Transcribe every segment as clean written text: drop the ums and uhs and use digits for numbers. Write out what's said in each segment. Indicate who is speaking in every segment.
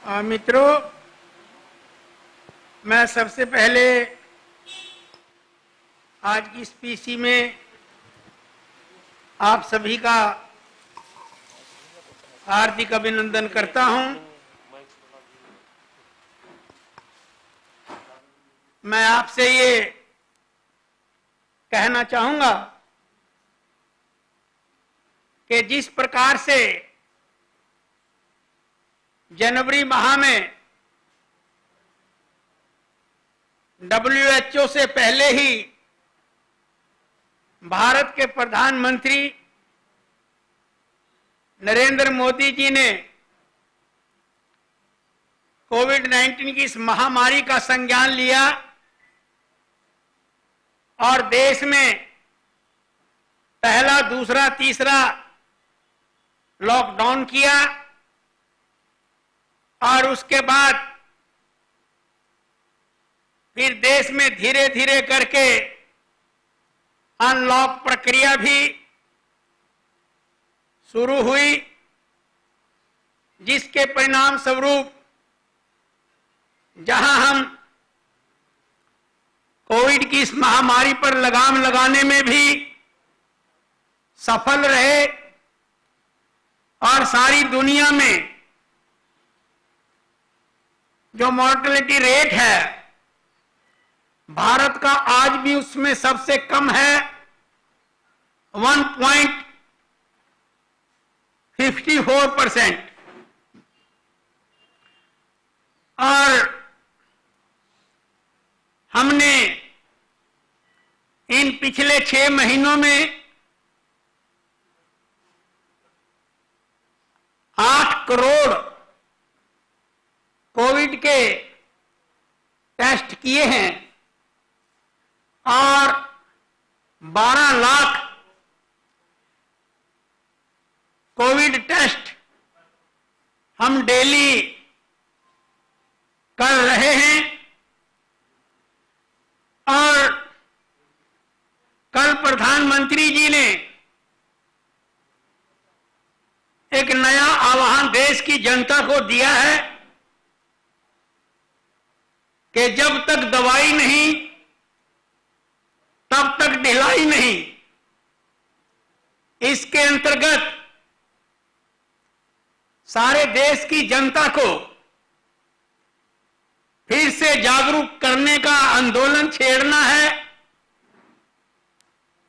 Speaker 1: मित्रों, मैं सबसे पहले आज की इस पीसी में आप सभी का हार्दिक अभिनंदन करता हूं। मैं आपसे ये कहना चाहूंगा कि जिस प्रकार से जनवरी माह में WHO से पहले ही भारत के प्रधानमंत्री नरेंद्र मोदी जी ने कोविड-19 की इस महामारी का संज्ञान लिया और देश में पहला, दूसरा, तीसरा लॉकडाउन किया और उसके बाद फिर देश में धीरे धीरे करके अनलॉक प्रक्रिया भी शुरू हुई, जिसके परिणाम स्वरूप जहां हम कोविड की इस महामारी पर लगाम लगाने में भी सफल रहे और सारी दुनिया में जो मॉर्टेलिटी रेट है भारत का आज भी उसमें सबसे कम है, 1.54%। और हमने इन पिछले 6 महीनों में 8 करोड़ कोविड के टेस्ट किए हैं और 12 लाख कोविड टेस्ट हम डेली कर रहे हैं। और कल प्रधानमंत्री जी ने एक नया आह्वान देश की जनता को दिया है कि जब तक दवाई नहीं तब तक ढिलाई नहीं। इसके अंतर्गत सारे देश की जनता को फिर से जागरूक करने का आंदोलन छेड़ना है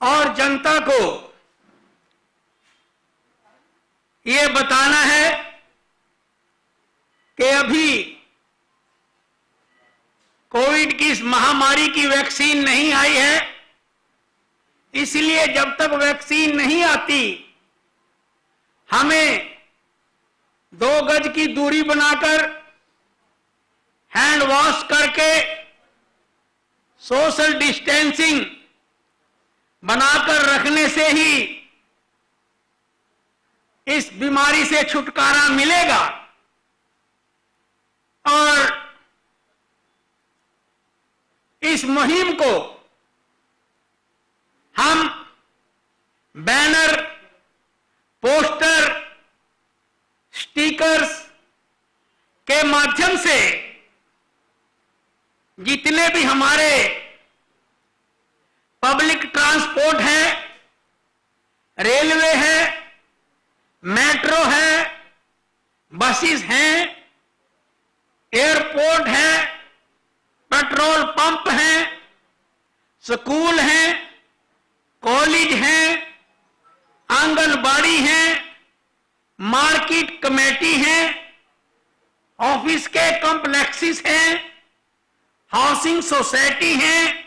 Speaker 1: और जनता को ये बताना है कि अभी कोविड की इस महामारी की वैक्सीन नहीं आई है, इसलिए जब तक वैक्सीन नहीं आती हमें 2 गज की दूरी बनाकर, हैंड वॉश करके, सोशल डिस्टेंसिंग बनाकर रखने से ही इस बीमारी से छुटकारा मिलेगा। और इस मुहिम को हम बैनर, पोस्टर, स्टिकर्स के माध्यम से जितने भी हमारे पब्लिक ट्रांसपोर्ट है, रेलवे है, मेट्रो है, बसेस हैं, एयरपोर्ट है, पेट्रोल पंप हैं, स्कूल हैं, कॉलेज हैं, आंगनबाड़ी हैं, मार्केट कमेटी हैं, ऑफिस के कॉम्प्लेक्सेस हैं, हाउसिंग सोसाइटी हैं,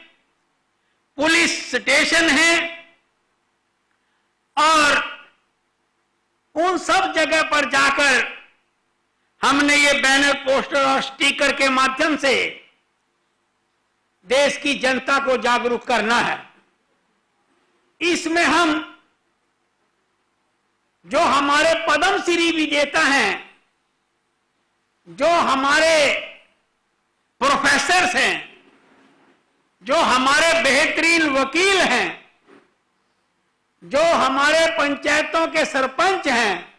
Speaker 1: पुलिस स्टेशन हैं और उन सब जगह पर जाकर हमने ये बैनर, पोस्टर और स्टिकर के माध्यम से देश की जनता को जागरूक करना है। इसमें हम जो हमारे पद्म श्री विजेता हैं, जो हमारे प्रोफेसर्स हैं, जो हमारे बेहतरीन वकील हैं, जो हमारे पंचायतों के सरपंच हैं,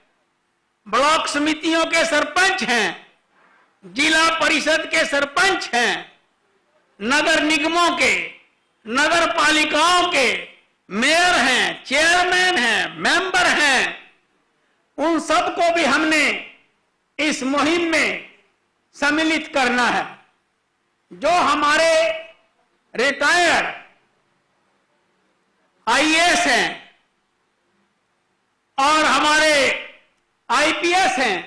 Speaker 1: ब्लॉक समितियों के सरपंच हैं, जिला परिषद के सरपंच हैं, नगर निगमों के, नगर पालिकाओं के मेयर हैं, चेयरमैन हैं, मेंबर हैं, उन सबको भी हमने इस मुहिम में सम्मिलित करना है। जो हमारे रिटायर्ड आईएएस हैं और हमारे आईपीएस हैं,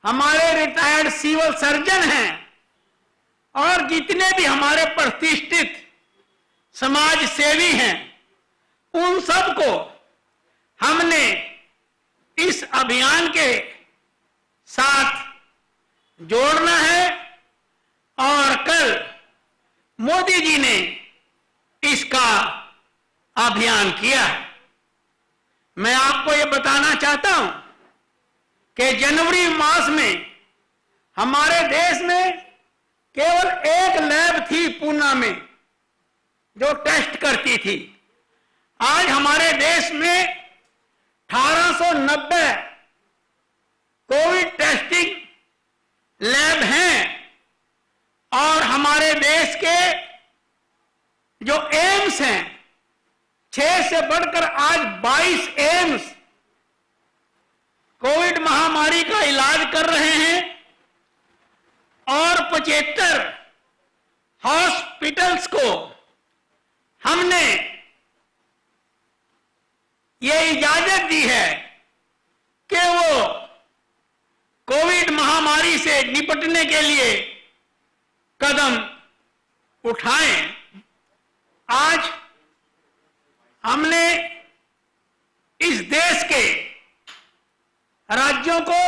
Speaker 1: हमारे रिटायर्ड सिविल सर्जन हैं और जितने भी हमारे प्रतिष्ठित समाज सेवी हैं, उन सबको हमने इस अभियान के साथ जोड़ना है। और कल मोदी जी ने इसका अभियान किया। मैं आपको ये बताना चाहता हूं कि जनवरी मास में हमारे देश में केवल एक लैब थी पूना में जो टेस्ट करती थी। आज हमारे देश में 1890 कोविड टेस्टिंग लैब हैं और हमारे देश के जो एम्स हैं, 6 से बढ़कर आज 22 एम्स कोविड महामारी का इलाज कर रहे हैं और 75 हॉस्पिटल्स को हमने ये इजाजत दी है कि वो कोविड महामारी से निपटने के लिए कदम उठाएं। आज हमने इस देश के राज्यों को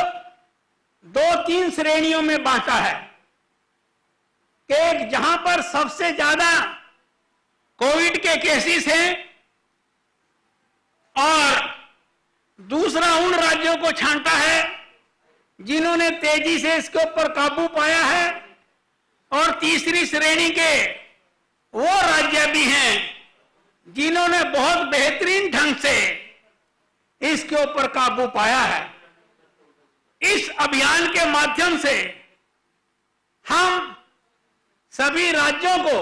Speaker 1: 2-3 श्रेणियों में बांटा है कि एक जहां पर सबसे ज्यादा कोविड के केसेस हैं और दूसरा उन राज्यों को छांटा है जिन्होंने तेजी से इसके ऊपर काबू पाया है और तीसरी श्रेणी के वो राज्य भी हैं जिन्होंने बहुत बेहतरीन ढंग से इसके ऊपर काबू पाया है। इस अभियान के माध्यम से हम सभी राज्यों को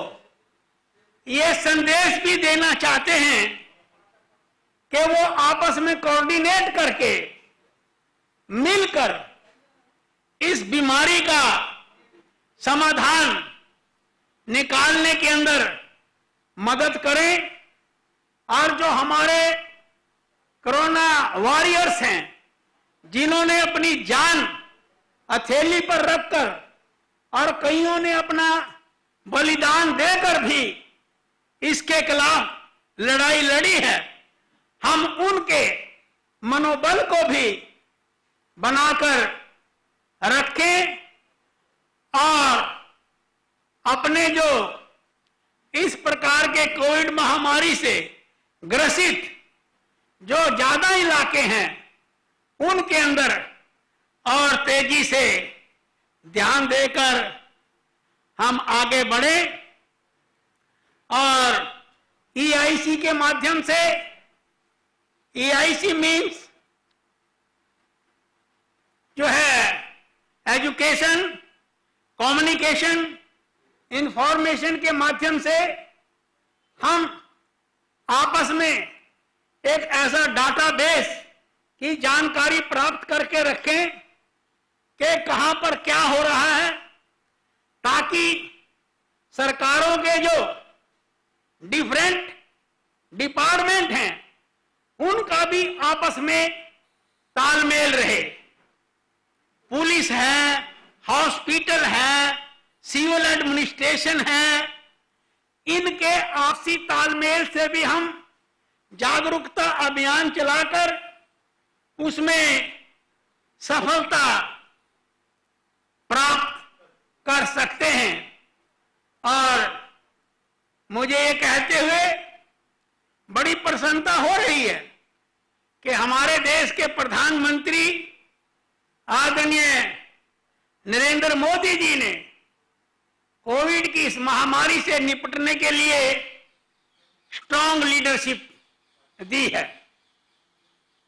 Speaker 1: ये संदेश भी देना चाहते हैं कि वो आपस में कोऑर्डिनेट करके मिलकर इस बीमारी का समाधान निकालने के अंदर मदद करें और जो हमारे कोरोना वॉरियर्स हैं जिन्होंने अपनी जान हथेली पर रखकर और कईयों ने अपना बलिदान देकर भी इसके खिलाफ लड़ाई लड़ी है, हम उनके मनोबल को भी बनाकर रखें और अपने जो इस प्रकार के कोविड महामारी से ग्रसित जो ज्यादा इलाके हैं उनके अंदर और तेजी से ध्यान देकर हम आगे बढ़े और EIC के माध्यम से, EIC मीन्स जो है एजुकेशन, कम्युनिकेशन, इंफॉर्मेशन के माध्यम से हम आपस में एक ऐसा डाटाबेस की जानकारी प्राप्त करके रखें कि कहां पर क्या हो रहा है, ताकि सरकारों के जो डिफरेंट डिपार्टमेंट हैं उनका भी आपस में तालमेल रहे। पुलिस है, हॉस्पिटल है, सिविल एडमिनिस्ट्रेशन है, इनके आपसी तालमेल से भी हम जागरूकता अभियान चलाकर उसमें सफलता प्राप्त कर सकते हैं। और मुझे ये कहते हुए बड़ी प्रसन्नता हो रही है कि हमारे देश के प्रधानमंत्री आदरणीय नरेंद्र मोदी जी ने कोविड की इस महामारी से निपटने के लिए स्ट्रांग लीडरशिप दी है।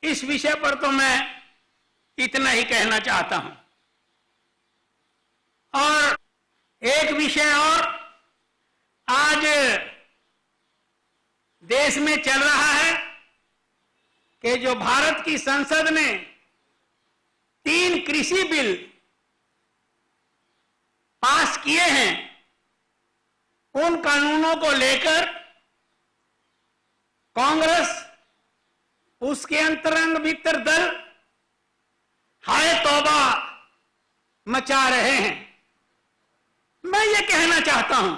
Speaker 1: इस विषय पर तो मैं इतना ही कहना चाहता हूं। और एक विषय और आज देश में चल रहा है कि जो भारत की संसद ने 3 कृषि बिल पास किए हैं, उन कानूनों को लेकर कांग्रेस, उसके अंतरंग मित्र दल हाय तौबा मचा रहे हैं। मैं ये कहना चाहता हूं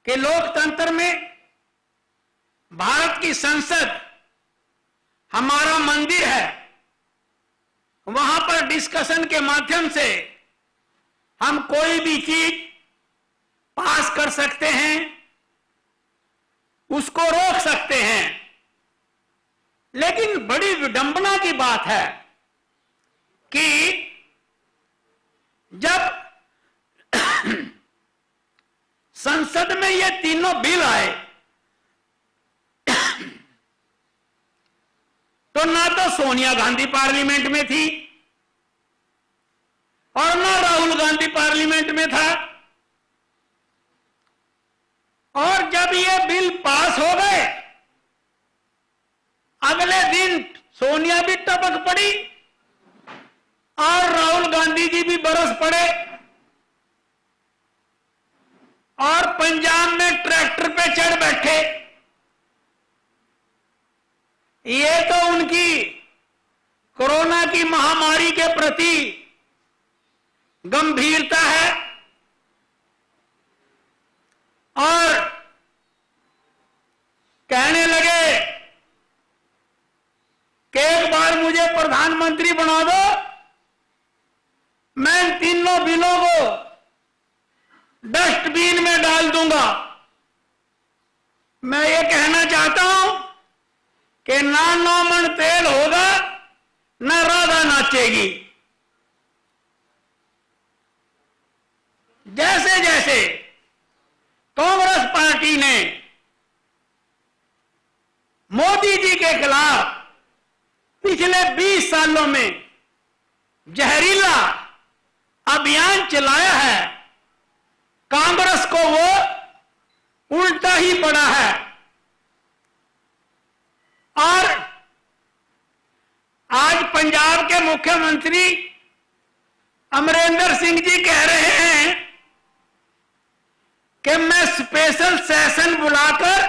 Speaker 1: कि लोकतंत्र में भारत की संसद हमारा मंदिर है, वहां पर डिस्कशन के माध्यम से हम कोई भी चीज पास कर सकते हैं, उसको रोक सकते हैं। लेकिन बड़ी विडंबना की बात है कि जब संसद में ये तीनों बिल आए तो ना तो सोनिया गांधी पार्लियामेंट में थी और ना राहुल गांधी पार्लियामेंट में था, और जब ये बिल पास हो गए अगले दिन सोनिया भी टपक पड़ी और राहुल गांधी जी भी बरस पड़े और पंजाब में ट्रैक्टर पे चढ़ बैठे। ये तो उनकी कोरोना की महामारी के प्रति गंभीरता है और कहने लगे कि एक बार मुझे प्रधानमंत्री बना दो, मैं इन तीनों बिलों को डस्टबिन में डाल दूंगा। मैं ये कहना चाहता हूं कि ना 9 मन तेल होगा ना राधा नाचेगी। जैसे जैसे कांग्रेस पार्टी ने मोदी जी के खिलाफ पिछले 20 सालों में जहरीला अभियान चलाया है, कांग्रेस को वो उल्टा ही पड़ा है। और आज पंजाब के मुख्यमंत्री अमरिंदर सिंह जी कह रहे हैं कि मैं स्पेशल सेशन बुलाकर